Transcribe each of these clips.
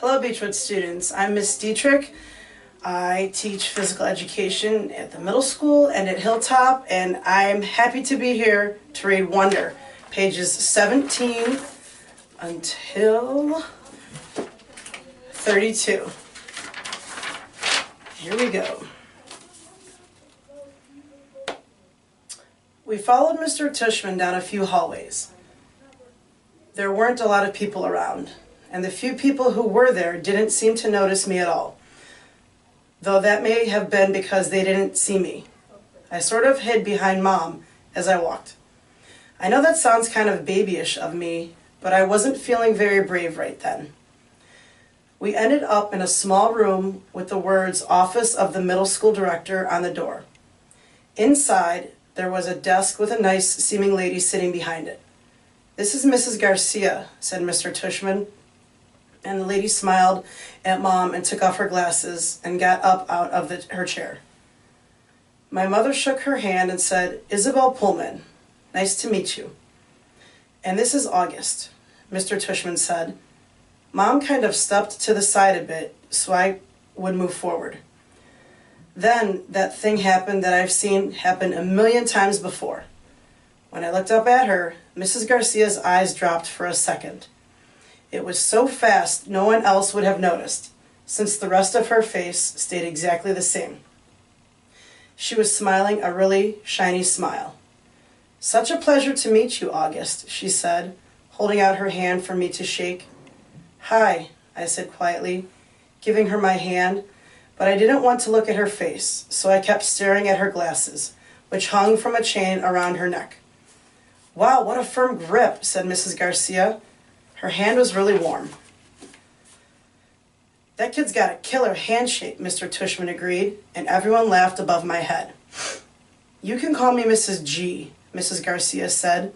Hello Beechwood students, I'm Miss Deitrick. I teach physical education at the middle school and at Hilltop, and I'm happy to be here to read Wonder, pages 17 until 32. Here we go. We followed Mr. Tushman down a few hallways. There weren't a lot of people around, and the few people who were there didn't seem to notice me at all, though that may have been because they didn't see me. I sort of hid behind Mom as I walked. I know that sounds kind of babyish of me, but I wasn't feeling very brave right then. We ended up in a small room with the words Office of the Middle School Director on the door. Inside, there was a desk with a nice-seeming lady sitting behind it. "This is Mrs. Garcia," said Mr. Tushman, and the lady smiled at Mom and took off her glasses and got up out of her chair. My mother shook her hand and said, "Isabel Pullman, nice to meet you." "And this is August," Mr. Tushman said. Mom kind of stepped to the side a bit so I would move forward. Then that thing happened that I've seen happen a million times before. When I looked up at her, Mrs. Garcia's eyes dropped for a second. It was so fast no one else would have noticed, since the rest of her face stayed exactly the same. She was smiling a really shiny smile. "Such a pleasure to meet you, August," she said, holding out her hand for me to shake. "Hi," I said quietly, giving her my hand, but I didn't want to look at her face, so I kept staring at her glasses, which hung from a chain around her neck. "Wow, what a firm grip," said Mrs. Garcia. Her hand was really warm. "That kid's got a killer handshake," Mr. Tushman agreed, and everyone laughed above my head. "You can call me Mrs. G," Mrs. Garcia said.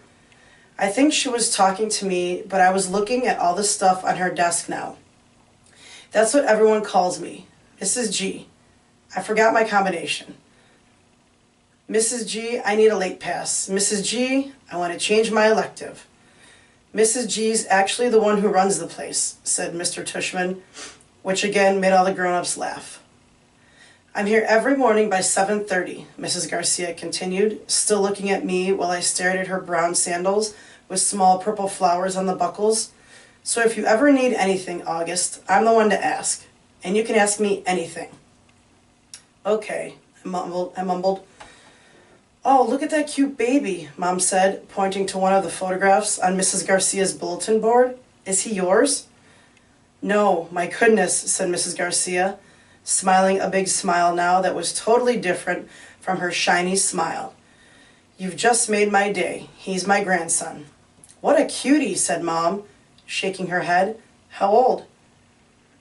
I think she was talking to me, but I was looking at all the stuff on her desk now. "That's what everyone calls me, Mrs. G. I forgot my combination. Mrs. G, I need a late pass. Mrs. G, I want to change my elective." "Mrs. G's actually the one who runs the place," said Mr. Tushman, which again made all the grown-ups laugh. "I'm here every morning by 7:30, Mrs. Garcia continued, still looking at me while I stared at her brown sandals with small purple flowers on the buckles. "So if you ever need anything, August, I'm the one to ask, and you can ask me anything." "Okay," I mumbled. "Oh, look at that cute baby," Mom said, pointing to one of the photographs on Mrs. Garcia's bulletin board. "Is he yours?" "No, my goodness," said Mrs. Garcia, smiling a big smile now that was totally different from her shiny smile. "You've just made my day. He's my grandson." "What a cutie," said Mom, shaking her head. "How old?"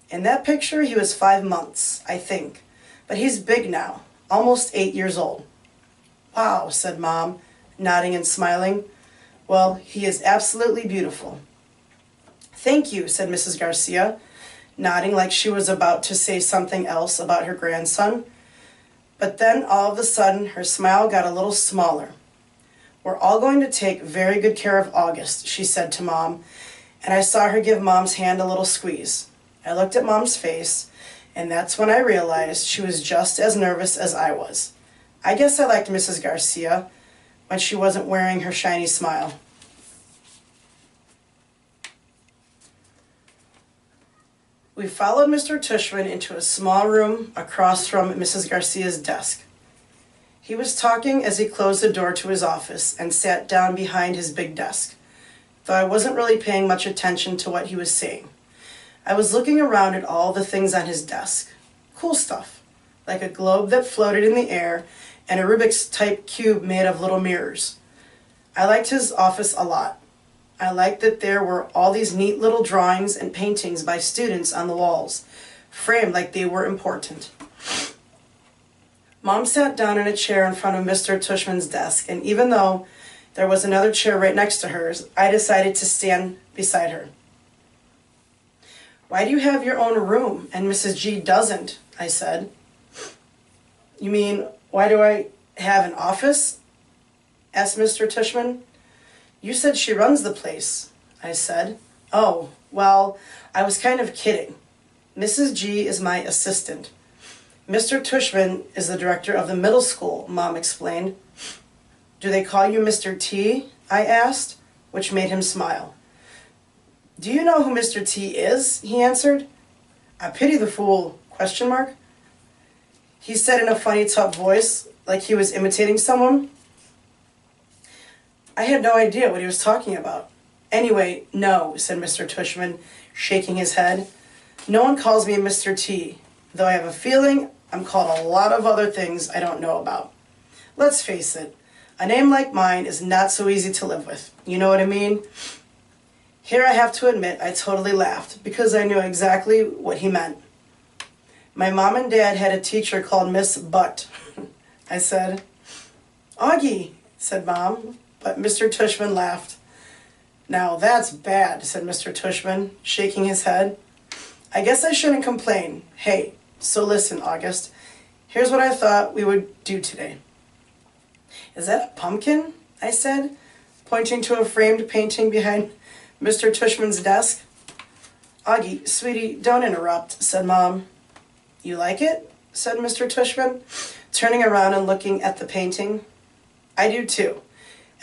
"In that picture he was 5 months, I think, but he's big now, almost 8 years old." "Wow," said Mom, nodding and smiling. "Well, he is absolutely beautiful." "Thank you," said Mrs. Garcia, nodding like she was about to say something else about her grandson. But then all of a sudden her smile got a little smaller. "We're all going to take very good care of August," she said to Mom, and I saw her give Mom's hand a little squeeze. I looked at Mom's face, and that's when I realized she was just as nervous as I was. I guess I liked Mrs. Garcia when she wasn't wearing her shiny smile. We followed Mr. Tushman into a small room across from Mrs. Garcia's desk. He was talking as he closed the door to his office and sat down behind his big desk, though I wasn't really paying much attention to what he was saying. I was looking around at all the things on his desk. Cool stuff, like a globe that floated in the air and a Rubik's-type cube made of little mirrors. I liked his office a lot. I liked that there were all these neat little drawings and paintings by students on the walls, framed like they were important. Mom sat down in a chair in front of Mr. Tushman's desk, and even though there was another chair right next to hers, I decided to stand beside her. "Why do you have your own room and Mrs. G doesn't?" I said. "You mean, why do I have an office?" asked Mr. Tushman. "You said she runs the place," I said. "Oh, well, I was kind of kidding. Mrs. G is my assistant. Mr. Tushman is the director of the middle school, Mom explained. Do they call you Mr. T? I asked, which made him smile. Do you know who Mr. T is? He answered. I pity the fool, ? He said in a funny tough voice, like he was imitating someone. I had no idea what he was talking about. Anyway, no, said Mr. Tushman, shaking his head. No one calls me Mr. T, though I have a feeling I'm called a lot of other things I don't know about. Let's face it, a name like mine is not so easy to live with. You know what I mean? Here I have to admit I totally laughed because I knew exactly what he meant. My mom and dad had a teacher called Miss Butt. I said. Augie, said Mom, but Mr. Tushman laughed. Now that's bad, said Mr. Tushman, shaking his head. I guess I shouldn't complain. Hey, so listen, August. Here's what I thought we would do today. Is that a pumpkin? I said, pointing to a framed painting behind Mr. Tushman's desk. Augie, sweetie, don't interrupt, said Mom. You like it? Said Mr. Tushman, turning around and looking at the painting. I do too,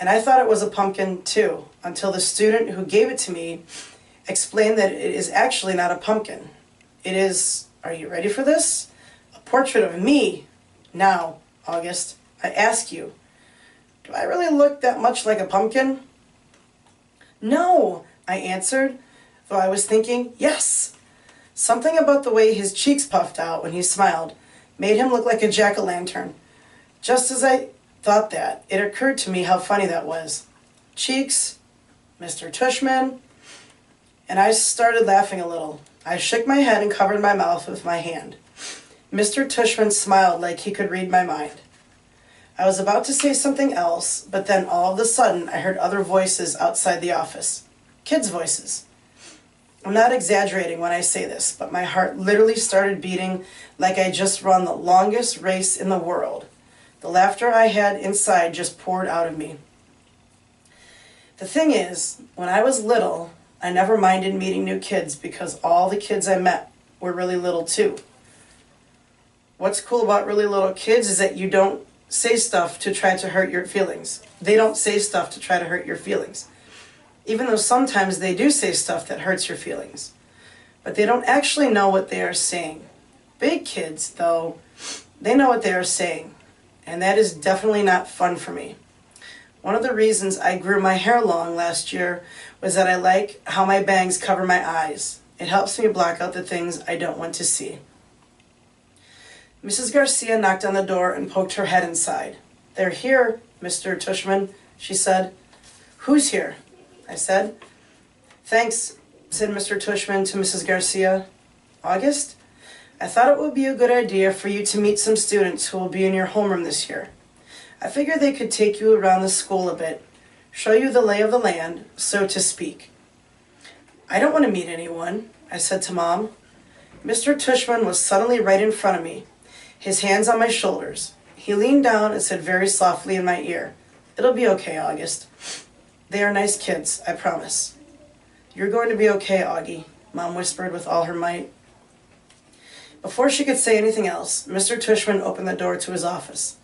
and I thought it was a pumpkin too, until the student who gave it to me explained that it is actually not a pumpkin. It is, are you ready for this? A portrait of me. Now, August, I ask you, do I really look that much like a pumpkin? No, I answered, though I was thinking, yes. Something about the way his cheeks puffed out when he smiled made him look like a jack-o'-lantern. Just as I thought that, it occurred to me how funny that was. Cheeks, Mr. Tushman, and I started laughing a little. I shook my head and covered my mouth with my hand. Mr. Tushman smiled like he could read my mind. I was about to say something else, but then all of a sudden I heard other voices outside the office. Kids' voices. I'm not exaggerating when I say this, but my heart literally started beating like I just run the longest race in the world. The laughter I had inside just poured out of me. The thing is, when I was little, I never minded meeting new kids because all the kids I met were really little too. What's cool about really little kids is that you don't say stuff to try to hurt your feelings. They don't say stuff to try to hurt your feelings. Even though sometimes they do say stuff that hurts your feelings. But they don't actually know what they are saying. Big kids, though, they know what they are saying. And that is definitely not fun for me. One of the reasons I grew my hair long last year was that I like how my bangs cover my eyes. It helps me block out the things I don't want to see. Mrs. Garcia knocked on the door and poked her head inside. They're here, Mr. Tushman, she said. Who's here? I said. Thanks, said Mr. Tushman to Mrs. Garcia. August, I thought it would be a good idea for you to meet some students who will be in your homeroom this year. I figured they could take you around the school a bit, show you the lay of the land, so to speak. I don't want to meet anyone, I said to Mom. Mr. Tushman was suddenly right in front of me, his hands on my shoulders. He leaned down and said very softly in my ear, It'll be okay, August. They are nice kids, I promise. You're going to be okay, Augie, Mom whispered with all her might. Before she could say anything else, Mr. Tushman opened the door to his office.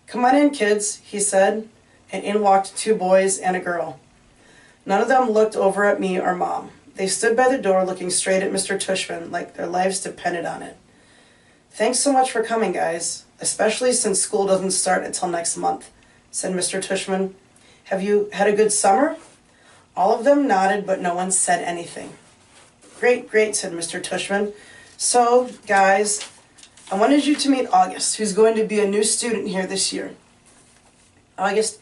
Come on in, kids, he said, and in walked two boys and a girl. None of them looked over at me or Mom. They stood by the door looking straight at Mr. Tushman like their lives depended on it. Thanks so much for coming, guys, especially since school doesn't start until next month, said Mr. Tushman. Have you had a good summer? All of them nodded, but no one said anything. Great, great, said Mr. Tushman. So, guys, I wanted you to meet August, who's going to be a new student here this year. August,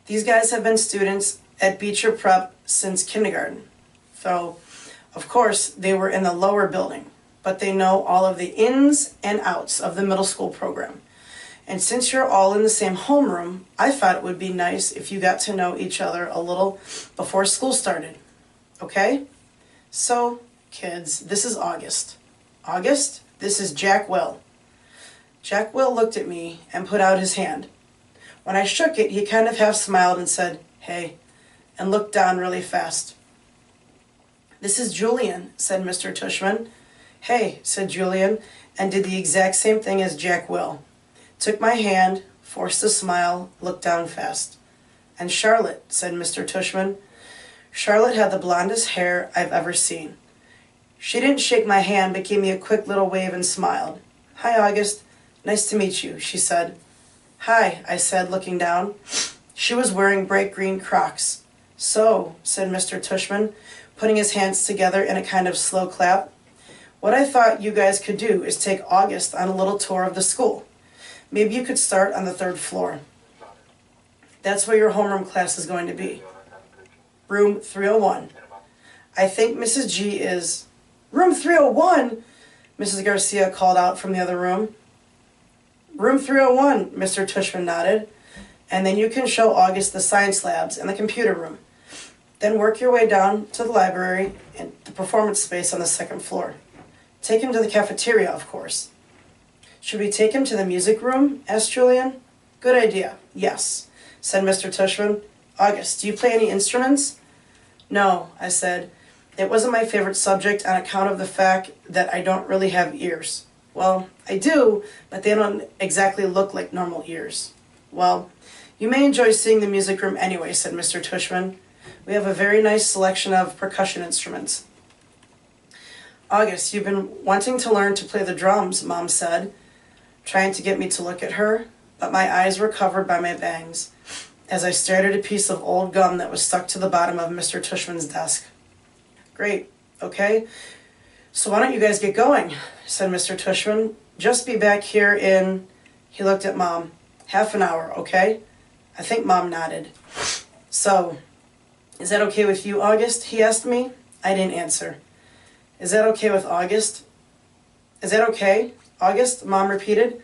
these guys have been students at Beecher Prep since kindergarten. So, of course, they were in the lower building, but they know all of the ins and outs of the middle school program. And since you're all in the same homeroom, I thought it would be nice if you got to know each other a little before school started. Okay? So, kids, this is August. August, this is Jack Will. Jack Will looked at me and put out his hand. When I shook it, he kind of half smiled and said, Hey, and looked down really fast. This is Julian, said Mr. Tushman. "Hey," said Julian, and did the exact same thing as Jack will. Took my hand, forced a smile, looked down fast. "And Charlotte," said Mr. Tushman. Charlotte had the blondest hair I've ever seen. She didn't shake my hand, but gave me a quick little wave and smiled. "Hi, August. Nice to meet you," she said. "Hi," I said, looking down. She was wearing bright green Crocs. "So," said Mr. Tushman, putting his hands together in a kind of slow clap, "what I thought you guys could do is take August on a little tour of the school. Maybe you could start on the 3rd floor. That's where your homeroom class is going to be. Room 301. I think Mrs. G is—" "Room 301!" Mrs. Garcia called out from the other room. "Room 301, Mr. Tushman nodded. "And then you can show August the science labs and the computer room. Then work your way down to the library and the performance space on the 2nd floor. Take him to the cafeteria, of course." "Should we take him to the music room?" asked Julian. "Good idea, yes," said Mr. Tushman. "August, do you play any instruments?" "No," I said. "It wasn't my favorite subject on account of the fact that I don't really have ears. Well, I do, but they don't exactly look like normal ears." "Well, you may enjoy seeing the music room anyway," said Mr. Tushman. "We have a very nice selection of percussion instruments." "August, you've been wanting to learn to play the drums," Mom said, trying to get me to look at her, but my eyes were covered by my bangs as I stared at a piece of old gum that was stuck to the bottom of Mr. Tushman's desk. "Great, okay. So why don't you guys get going?" said Mr. Tushman. "Just be back here in—" he looked at Mom. "Half an hour, okay?" I think Mom nodded. "So, is that okay with you, August?" he asked me. I didn't answer. "Is that okay with August?" "Is that okay, August?" Mom repeated.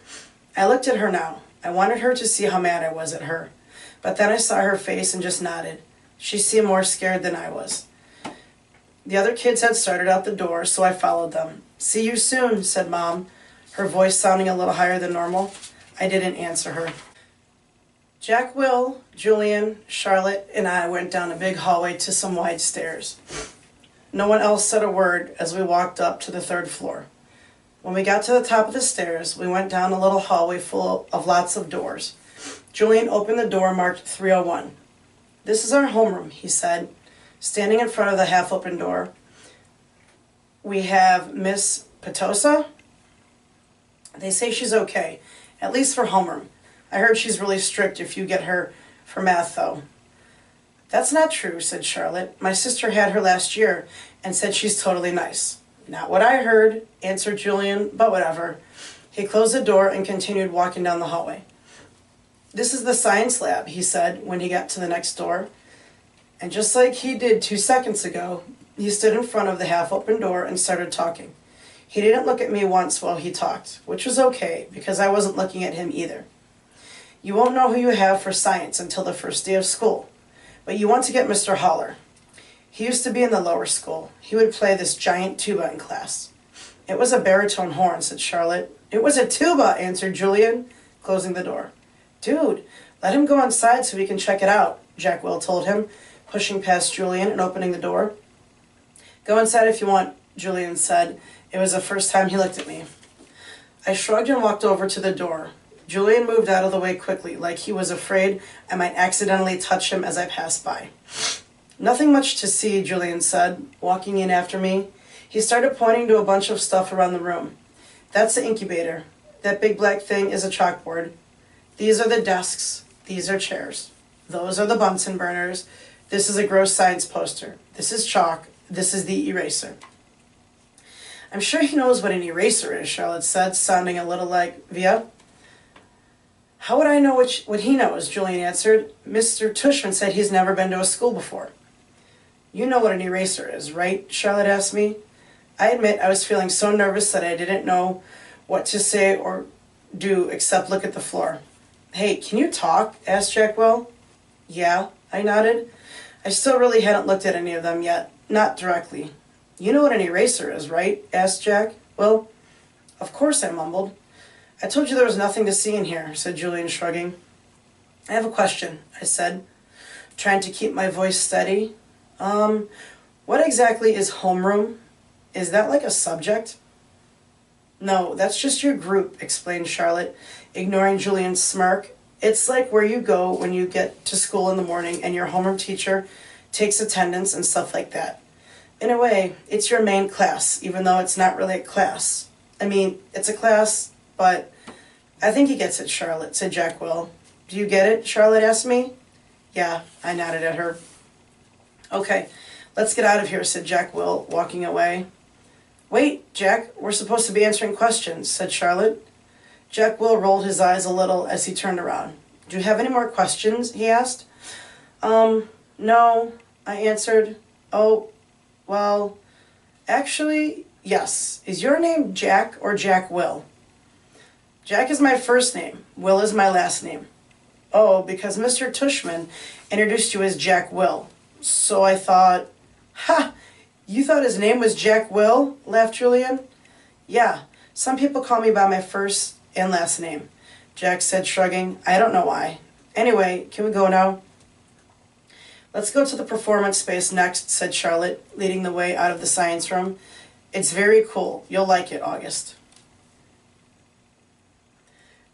I looked at her now. I wanted her to see how mad I was at her. But then I saw her face and just nodded. She seemed more scared than I was. The other kids had started out the door, so I followed them. "See you soon," said Mom, her voice sounding a little higher than normal. I didn't answer her. Jack, Will, Julian, Charlotte, and I went down a big hallway to some wide stairs. No one else said a word as we walked up to the 3rd floor. When we got to the top of the stairs, we went down a little hallway full of lots of doors. Julian opened the door marked 301. "This is our homeroom," he said, standing in front of the half-open door. "We have Miss Petosa. They say she's okay, at least for homeroom. I heard she's really strict if you get her for math, though." "That's not true," said Charlotte. "My sister had her last year and said she's totally nice." "Not what I heard," answered Julian, "but whatever." He closed the door and continued walking down the hallway. "This is the science lab," he said when he got to the next door. And just like he did 2 seconds ago, he stood in front of the half-open door and started talking. He didn't look at me once while he talked, which was okay, because I wasn't looking at him either. "You won't know who you have for science until the first day of school, but you want to get Mr. Holler. He used to be in the lower school. He would play this giant tuba in class." "It was a baritone horn," said Charlotte. "It was a tuba," answered Julian, closing the door. "Dude, let him go inside so we can check it out," Jack Will told him, pushing past Julian and opening the door. "Go inside if you want," Julian said. It was the first time he looked at me. I shrugged and walked over to the door. Julian moved out of the way quickly, like he was afraid I might accidentally touch him as I passed by. "Nothing much to see," Julian said, walking in after me. He started pointing to a bunch of stuff around the room. "That's the incubator. That big black thing is a chalkboard. These are the desks. These are chairs. Those are the Bunsen burners. This is a gross science poster. This is chalk. This is the eraser." "I'm sure he knows what an eraser is," Charlotte said, sounding a little like Via. "How would I know what he knows?" Julian answered. "Mr. Tushman said he's never been to a school before." "You know what an eraser is, right?" Charlotte asked me. I admit I was feeling so nervous that I didn't know what to say or do except look at the floor. "Hey, can you talk?" asked Jack Will. "Yeah," I nodded. I still really hadn't looked at any of them yet, not directly. "You know what an eraser is, right?" asked Jack. "Well, of course," I mumbled. "I told you there was nothing to see in here," said Julian, shrugging. "I have a question," I said, trying to keep my voice steady. What exactly is homeroom? Is that like a subject?" No, that's just your group, explained Charlotte, ignoring Julian's smirk. It's like where you go when you get to school in the morning and your homeroom teacher takes attendance and stuff like that. In a way, it's your main class, even though it's not really a class. I mean, it's a class, but I think he gets it, Charlotte, said Jack Will. Do you get it? Charlotte asked me. Yeah, I nodded at her. Okay, let's get out of here, said Jack Will, walking away. Wait, Jack, we're supposed to be answering questions, said Charlotte. Jack Will rolled his eyes a little as he turned around. Do you have any more questions? He asked. No, I answered. Oh, well, actually, yes. Is your name Jack or Jack Will? Jack is my first name. Will is my last name. Oh, because Mr. Tushman introduced you as Jack Will. So I thought, ha! You thought his name was Jack Will? Laughed Julian. Yeah, some people call me by my first and last name, Jack said, shrugging. I don't know why. Anyway, can we go now? Let's go to the performance space next, said Charlotte, leading the way out of the science room. It's very cool. You'll like it, August.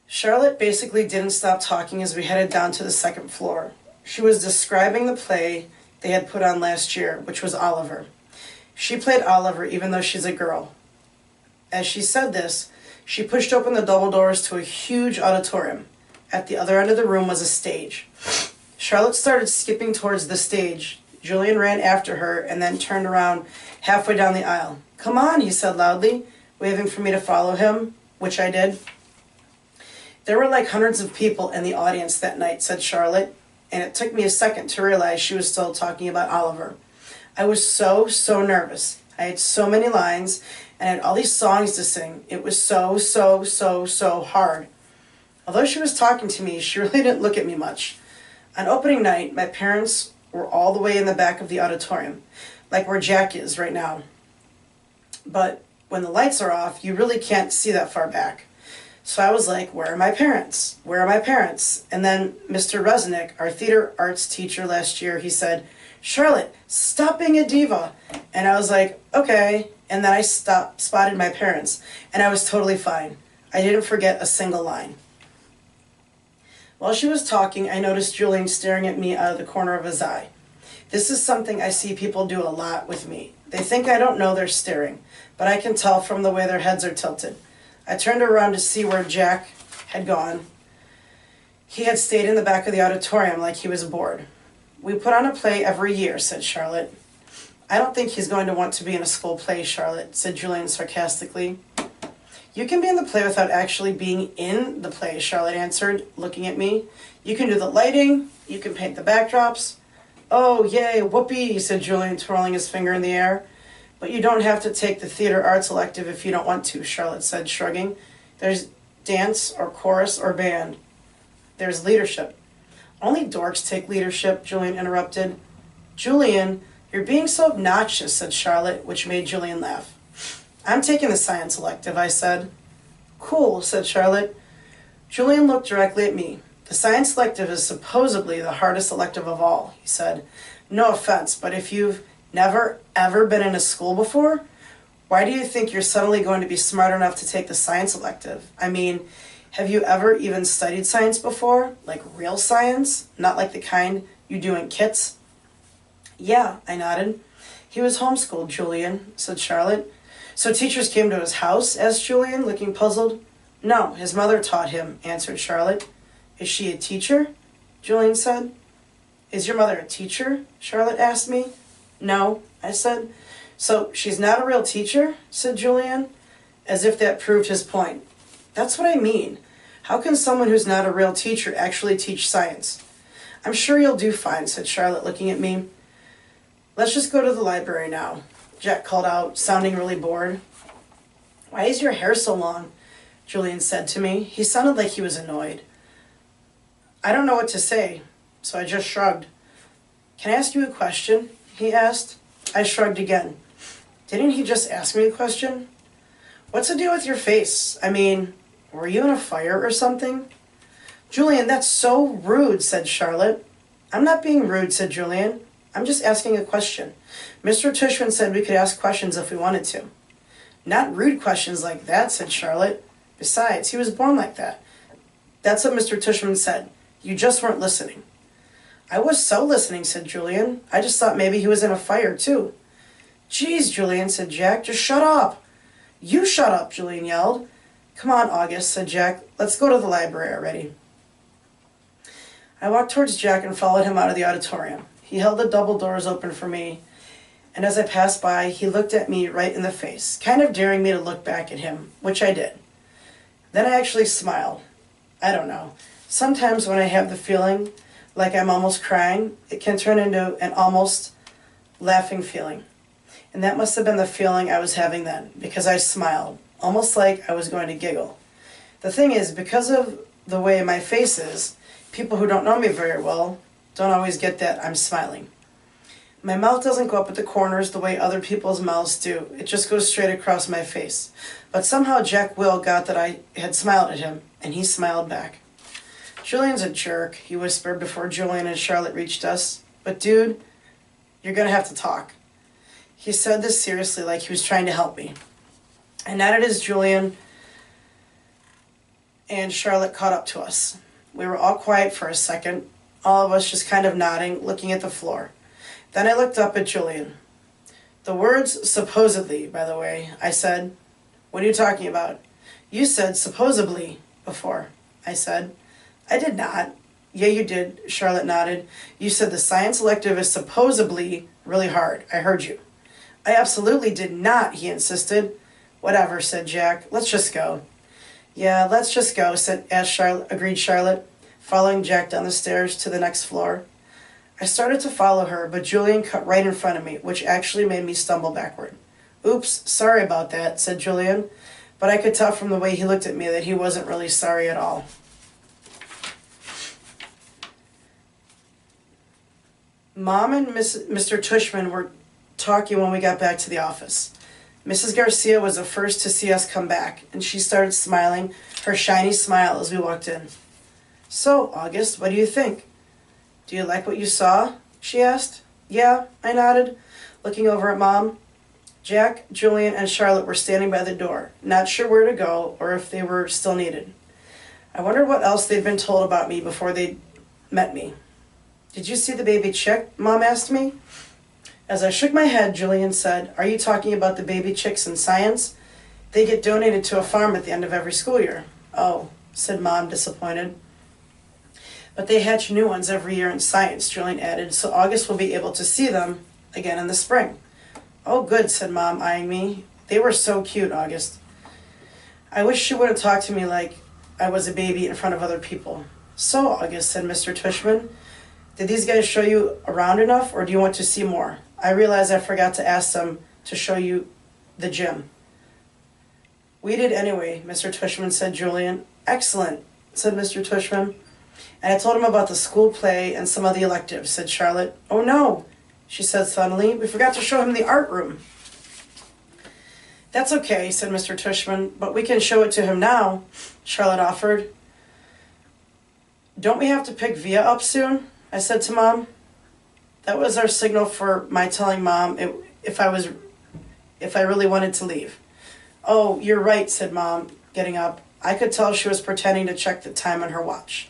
Charlotte basically didn't stop talking as we headed down to the second floor. She was describing the play they had put on last year, which was Oliver. She played Oliver even though she's a girl. As she said this, she pushed open the double doors to a huge auditorium. At the other end of the room was a stage. Charlotte started skipping towards the stage. Julian ran after her and then turned around halfway down the aisle. Come on, he said loudly, waving for me to follow him, which I did. There were like hundreds of people in the audience that night, said Charlotte, and it took me a second to realize she was still talking about Oliver. I was so nervous. I had so many lines and I had all these songs to sing. It was so hard. Although she was talking to me, she really didn't look at me much. On opening night, my parents were all the way in the back of the auditorium, like where Jack is right now. But when the lights are off, you really can't see that far back. So I was like, where are my parents? Where are my parents? And then Mr. Resnick, our theater arts teacher last year, he said, Charlotte, stop being a diva. And I was like, okay. And then I spotted my parents, and I was totally fine. I didn't forget a single line. While she was talking, I noticed Julian staring at me out of the corner of his eye. This is something I see people do a lot with me. They think I don't know they're staring, but I can tell from the way their heads are tilted. I turned around to see where Jack had gone. He had stayed in the back of the auditorium like he was bored. We put on a play every year, said Charlotte. I don't think he's going to want to be in a school play, Charlotte, said Julian sarcastically. You can be in the play without actually being in the play, Charlotte answered, looking at me. You can do the lighting, you can paint the backdrops. Oh, yay, whoopee, said Julian, twirling his finger in the air. But you don't have to take the theater arts elective if you don't want to, Charlotte said, shrugging. There's dance or chorus or band. There's leadership. Only dorks take leadership, Julian interrupted. Julian, you're being so obnoxious, said Charlotte, which made Julian laugh. I'm taking the science elective, I said. Cool, said Charlotte. Julian looked directly at me. The science elective is supposedly the hardest elective of all, he said. No offense, but if you've never, ever been in a school before, why do you think you're suddenly going to be smart enough to take the science elective? I mean, have you ever even studied science before? Like real science? Not like the kind you do in kits? Yeah, I nodded. He was homeschooled, Julian, said Charlotte. So teachers came to his house? Asked Julian, looking puzzled. No, his mother taught him, answered Charlotte. Is she a teacher? Julian said. Is your mother a teacher? Charlotte asked me. No, I said. So she's not a real teacher? Said Julian, as if that proved his point. That's what I mean. How can someone who's not a real teacher actually teach science? I'm sure you'll do fine, said Charlotte, looking at me. Let's just go to the library now, Jack called out, sounding really bored. Why is your hair so long? Julian said to me. He sounded like he was annoyed. I don't know what to say, so I just shrugged. Can I ask you a question? He asked. I shrugged again. Didn't he just ask me a question? What's the deal with your face? I mean, were you in a fire or something? Julian, that's so rude, said Charlotte. I'm not being rude, said Julian. I'm just asking a question. Mr. Tushman said we could ask questions if we wanted to. Not rude questions like that, said Charlotte. Besides, he was born like that. That's what Mr. Tushman said. You just weren't listening. I was so listening, said Julian. I just thought maybe he was in a fire, too. Geez, Julian, said Jack, just shut up. You shut up, Julian yelled. Come on, August, said Jack. Let's go to the library already. I walked towards Jack and followed him out of the auditorium. He held the double doors open for me, and as I passed by, he looked at me right in the face, kind of daring me to look back at him, which I did. Then I actually smiled. I don't know. Sometimes when I have the feeling like I'm almost crying, it can turn into an almost laughing feeling. And that must have been the feeling I was having then, because I smiled, almost like I was going to giggle. The thing is, because of the way my face is, people who don't know me very well don't always get that I'm smiling. My mouth doesn't go up at the corners the way other people's mouths do. It just goes straight across my face. But somehow Jack Will got that I had smiled at him, and he smiled back. Julian's a jerk, he whispered before Julian and Charlotte reached us. But dude, you're going to have to talk. He said this seriously, like he was trying to help me. I nodded as Julian and Charlotte caught up to us. We were all quiet for a second, all of us just kind of nodding, looking at the floor. Then I looked up at Julian. The words supposedly, by the way, I said. What are you talking about? You said supposedly before, I said. I did not. Yeah, you did, Charlotte nodded. You said the science elective is supposedly really hard. I heard you. I absolutely did not, he insisted. Whatever, said Jack. Let's just go. Yeah, let's just go, agreed Charlotte, following Jack down the stairs to the next floor. I started to follow her, but Julian cut right in front of me, which actually made me stumble backward. Oops, sorry about that, said Julian, but I could tell from the way he looked at me that he wasn't really sorry at all. Mom and Mr. Tushman were talking when we got back to the office. Mrs. Garcia was the first to see us come back, and she started smiling, her shiny smile as we walked in. So, August, what do you think? Do you like what you saw? She asked. Yeah, I nodded, looking over at Mom. Jack, Julian, and Charlotte were standing by the door, not sure where to go or if they were still needed. I wondered what else they'd been told about me before they met me. Did you see the baby chick? Mom asked me. As I shook my head, Julian said, Are you talking about the baby chicks in science? They get donated to a farm at the end of every school year. Oh, said Mom, disappointed. But they hatch new ones every year in science, Julian added, so August will be able to see them again in the spring. Oh, good, said Mom, eyeing me. They were so cute, August. I wish she would have talked to me like I was a baby in front of other people. So, August, said Mr. Tushman, did these guys show you around enough, or do you want to see more? I realized I forgot to ask them to show you the gym. We did anyway, Mr. Tushman, said Julian. Excellent, said Mr. Tushman. And I told him about the school play and some of the electives, said Charlotte. Oh no, she said suddenly. We forgot to show him the art room. That's okay, said Mr. Tushman, but we can show it to him now, Charlotte offered. Don't we have to pick Via up soon? I said to Mom. That was our signal for my telling Mom if I really wanted to leave. Oh, you're right, said Mom, getting up. I could tell she was pretending to check the time on her watch.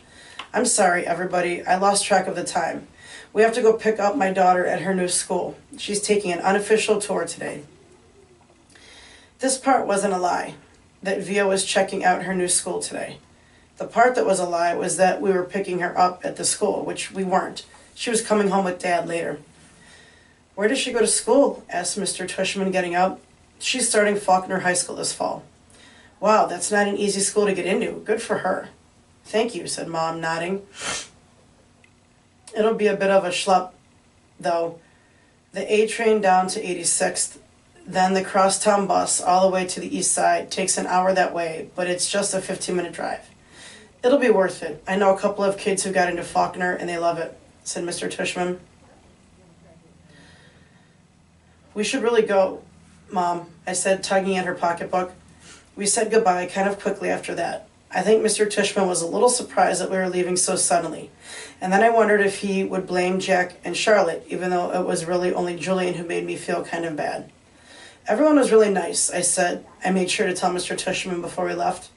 I'm sorry, everybody. I lost track of the time. We have to go pick up my daughter at her new school. She's taking an unofficial tour today. This part wasn't a lie, that Via was checking out her new school today. The part that was a lie was that we were picking her up at the school, which we weren't. She was coming home with Dad later. Where does she go to school? Asked Mr. Tushman, getting up. She's starting Faulkner High School this fall. Wow, that's not an easy school to get into. Good for her. Thank you, said Mom, nodding. It'll be a bit of a schlep, though. The A train down to 86th, then the crosstown bus all the way to the east side takes an hour that way, but it's just a 15-minute drive. It'll be worth it. I know a couple of kids who got into Faulkner and they love it, said Mr. Tushman. We should really go, Mom, I said, tugging at her pocketbook. We said goodbye kind of quickly after that. I think Mr. Tushman was a little surprised that we were leaving so suddenly, and then I wondered if he would blame Jack and Charlotte, even though it was really only Julian who made me feel kind of bad. Everyone was really nice, I said. I made sure to tell Mr. Tushman before we left.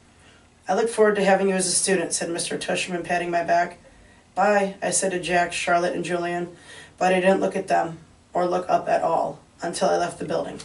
I look forward to having you as a student, said Mr. Tushman, patting my back. Bye, I said to Jack, Charlotte, and Julian, but I didn't look at them or look up at all until I left the building.